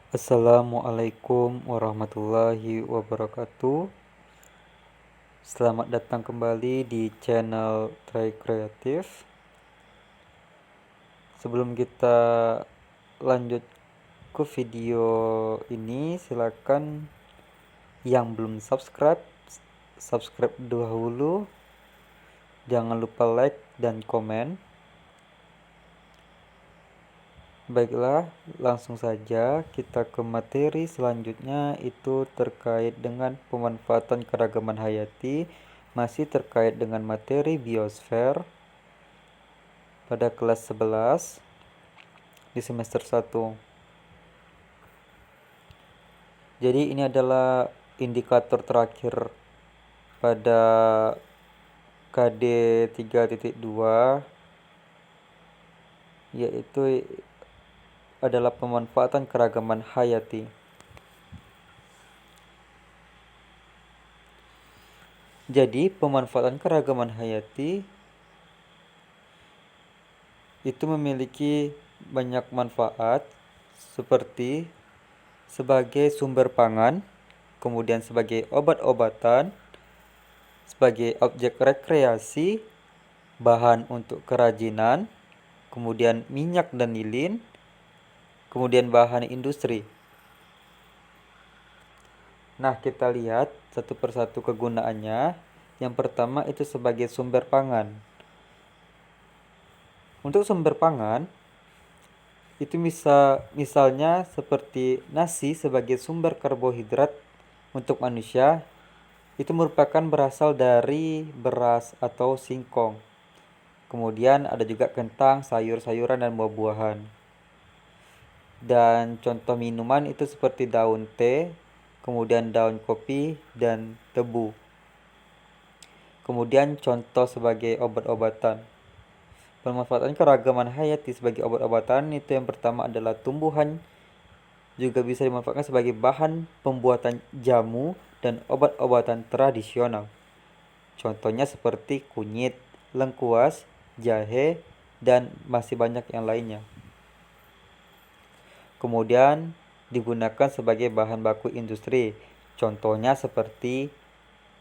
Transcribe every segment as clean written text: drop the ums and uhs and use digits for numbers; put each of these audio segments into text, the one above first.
Assalamualaikum warahmatullahi wabarakatuh. Selamat datang kembali di channel Try Kreatif. Sebelum kita lanjut ke video ini, silakan yang belum subscribe, subscribe dahulu. Jangan lupa like dan komen. Baiklah, langsung saja kita ke materi selanjutnya, itu terkait dengan pemanfaatan keragaman hayati, masih terkait dengan materi biosfer pada kelas 11 di semester 1. Jadi ini adalah indikator terakhir pada KD 3.2, yaitu adalah pemanfaatan keragaman hayati. Jadi pemanfaatan keragaman hayati itu memiliki banyak manfaat, seperti sebagai sumber pangan, kemudian sebagai obat-obatan, sebagai objek rekreasi, bahan untuk kerajinan, kemudian minyak dan lilin, kemudian bahan industri. Nah, kita lihat satu persatu kegunaannya. Yang pertama itu sebagai sumber pangan. Untuk sumber pangan, itu misalnya seperti nasi sebagai sumber karbohidrat untuk manusia, itu merupakan berasal dari beras atau singkong. Kemudian ada juga kentang, sayur-sayuran, dan buah-buahan. Dan contoh minuman itu seperti daun teh, kemudian daun kopi, dan tebu. Kemudian contoh sebagai obat-obatan. Pemanfaatan keragaman hayati sebagai obat-obatan itu yang pertama adalah tumbuhan juga bisa dimanfaatkan sebagai bahan pembuatan jamu dan obat-obatan tradisional. Contohnya seperti kunyit, lengkuas, jahe, dan masih banyak yang lainnya. Kemudian digunakan sebagai bahan baku industri. Contohnya seperti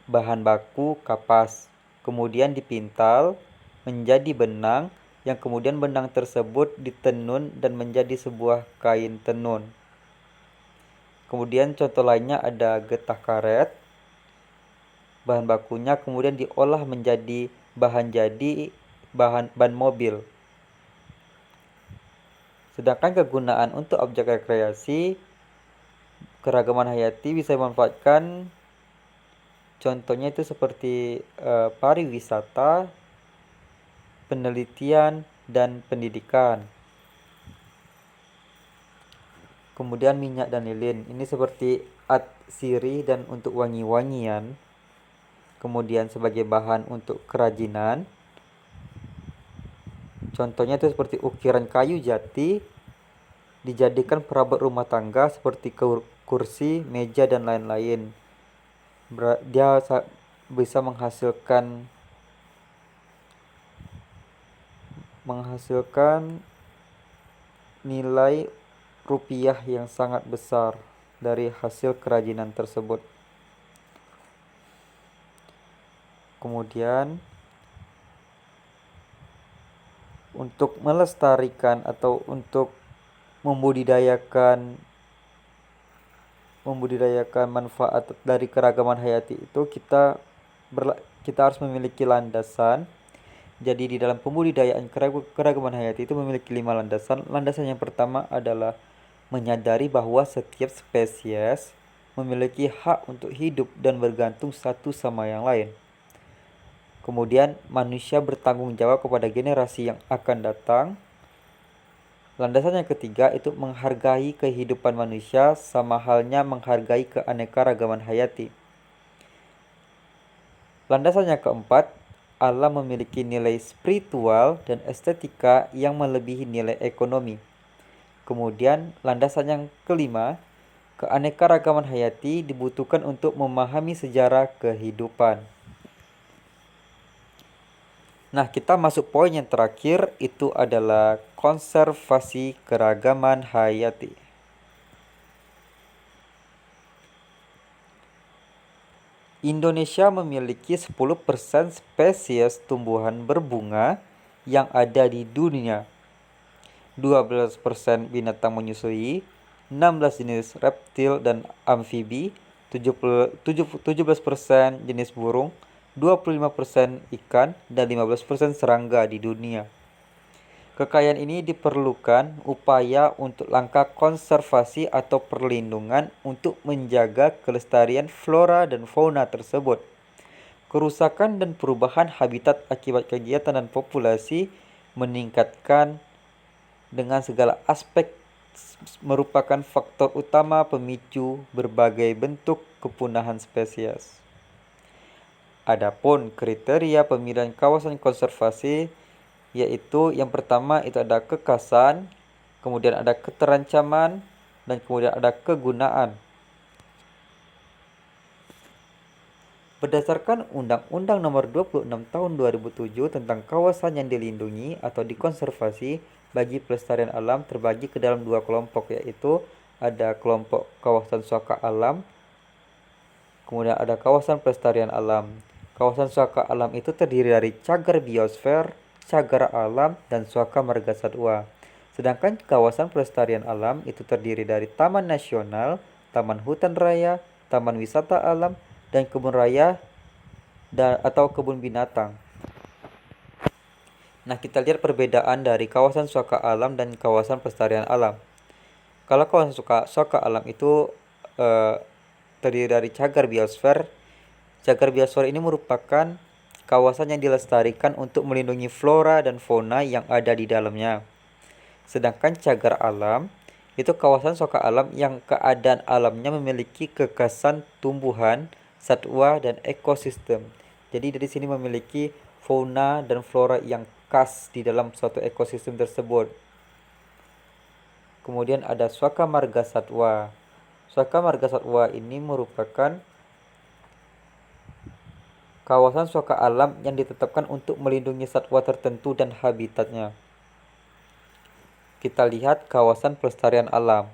bahan baku kapas. Kemudian dipintal menjadi benang, yang kemudian benang tersebut ditenun dan menjadi sebuah kain tenun. Kemudian contoh lainnya ada getah karet. Bahan bakunya kemudian diolah menjadi ban mobil. Sedangkan kegunaan untuk objek rekreasi, keragaman hayati bisa dimanfaatkan, contohnya itu seperti pariwisata, penelitian, dan pendidikan. Kemudian minyak dan lilin, ini seperti sirih dan untuk wangi-wangian. Kemudian sebagai bahan untuk kerajinan, contohnya itu seperti ukiran kayu jati dijadikan perabot rumah tangga seperti kursi, meja, dan lain-lain. Dia bisa menghasilkan nilai rupiah yang sangat besar dari hasil kerajinan tersebut. Kemudian untuk melestarikan atau untuk membudidayakan manfaat dari keragaman hayati itu kita harus memiliki landasan. Jadi di dalam pembudidayaan keragaman hayati itu memiliki 5 landasan. Landasan yang pertama adalah menyadari bahwa setiap spesies memiliki hak untuk hidup dan bergantung satu sama yang lain. Kemudian manusia bertanggung jawab kepada generasi yang akan datang. Landasan yang ketiga itu menghargai kehidupan manusia sama halnya menghargai keanekaragaman hayati. Landasan yang keempat, alam memiliki nilai spiritual dan estetika yang melebihi nilai ekonomi. Kemudian landasan yang kelima, keanekaragaman hayati dibutuhkan untuk memahami sejarah kehidupan. Nah, kita masuk poin yang terakhir, itu adalah konservasi keragaman hayati. Indonesia memiliki 10% spesies tumbuhan berbunga yang ada di dunia. 12% binatang menyusui, 16 jenis reptil dan amfibi, 17% jenis burung, 25% ikan, dan 15% serangga di dunia. Kekayaan ini diperlukan upaya untuk langkah konservasi atau perlindungan untuk menjaga kelestarian flora dan fauna tersebut. Kerusakan dan perubahan habitat akibat kegiatan dan populasi meningkatkan dengan segala aspek merupakan faktor utama pemicu berbagai bentuk kepunahan spesies. Adapun kriteria pemilihan kawasan konservasi yaitu yang pertama itu ada kekasan, kemudian ada keterancaman, dan kemudian ada kegunaan. Berdasarkan Undang-Undang Nomor 26 Tahun 2007 tentang kawasan yang dilindungi atau dikonservasi bagi pelestarian alam terbagi ke dalam dua kelompok, yaitu ada kelompok kawasan suaka alam, kemudian ada kawasan pelestarian alam. Kawasan suaka alam itu terdiri dari cagar biosfer, cagar alam, dan suaka marga satwa. Sedangkan kawasan pelestarian alam itu terdiri dari taman nasional, taman hutan raya, taman wisata alam, dan kebun raya atau kebun binatang. Nah, kita lihat perbedaan dari kawasan suaka alam dan kawasan pelestarian alam. Kalau kawasan suaka alam itu terdiri dari cagar biosfer. Cagar biosfer ini merupakan kawasan yang dilestarikan untuk melindungi flora dan fauna yang ada di dalamnya. Sedangkan cagar alam itu kawasan suaka alam yang keadaan alamnya memiliki kekasan tumbuhan, satwa, dan ekosistem. Jadi dari sini memiliki fauna dan flora yang khas di dalam suatu ekosistem tersebut. Kemudian ada suaka marga satwa. Suaka marga satwa ini merupakan kawasan suaka alam yang ditetapkan untuk melindungi satwa tertentu dan habitatnya. Kita lihat kawasan pelestarian alam.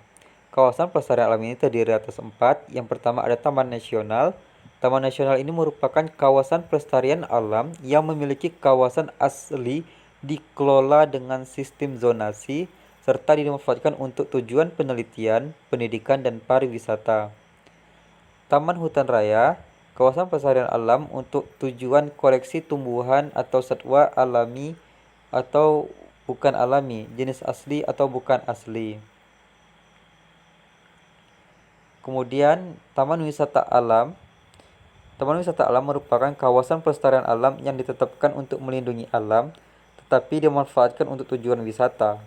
Kawasan pelestarian alam ini terdiri atas 4. Yang pertama ada Taman Nasional. Taman Nasional ini merupakan kawasan pelestarian alam yang memiliki kawasan asli dikelola dengan sistem zonasi serta dimanfaatkan untuk tujuan penelitian, pendidikan, dan pariwisata. Taman Hutan Raya, kawasan pelestarian alam untuk tujuan koleksi tumbuhan atau satwa alami atau bukan alami, jenis asli atau bukan asli. Kemudian Taman Wisata Alam. Taman Wisata Alam merupakan kawasan pelestarian alam yang ditetapkan untuk melindungi alam, tetapi dimanfaatkan untuk tujuan wisata.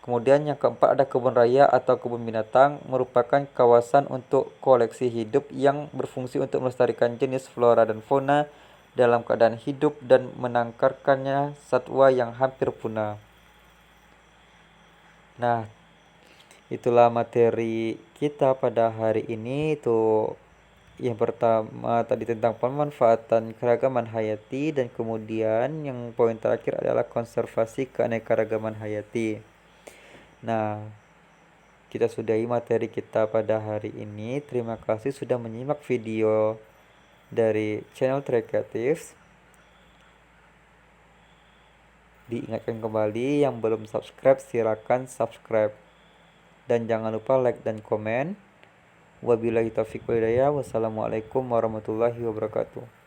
Kemudian yang keempat ada kebun raya atau kebun binatang, merupakan kawasan untuk koleksi hidup yang berfungsi untuk melestarikan jenis flora dan fauna dalam keadaan hidup dan menangkarkannya satwa yang hampir punah. Nah, itulah materi kita pada hari ini. Itu yang pertama tadi tentang pemanfaatan keragaman hayati, dan kemudian yang poin terakhir adalah konservasi keanekaragaman hayati. Nah, kita sudahi materi kita pada hari ini. Terima kasih sudah menyimak video dari channel Trekatives. Diingatkan kembali, yang belum subscribe silakan subscribe. Dan jangan lupa like dan komen. Wabillahi taufiq wal hidayah. Wassalamualaikum warahmatullahi wabarakatuh.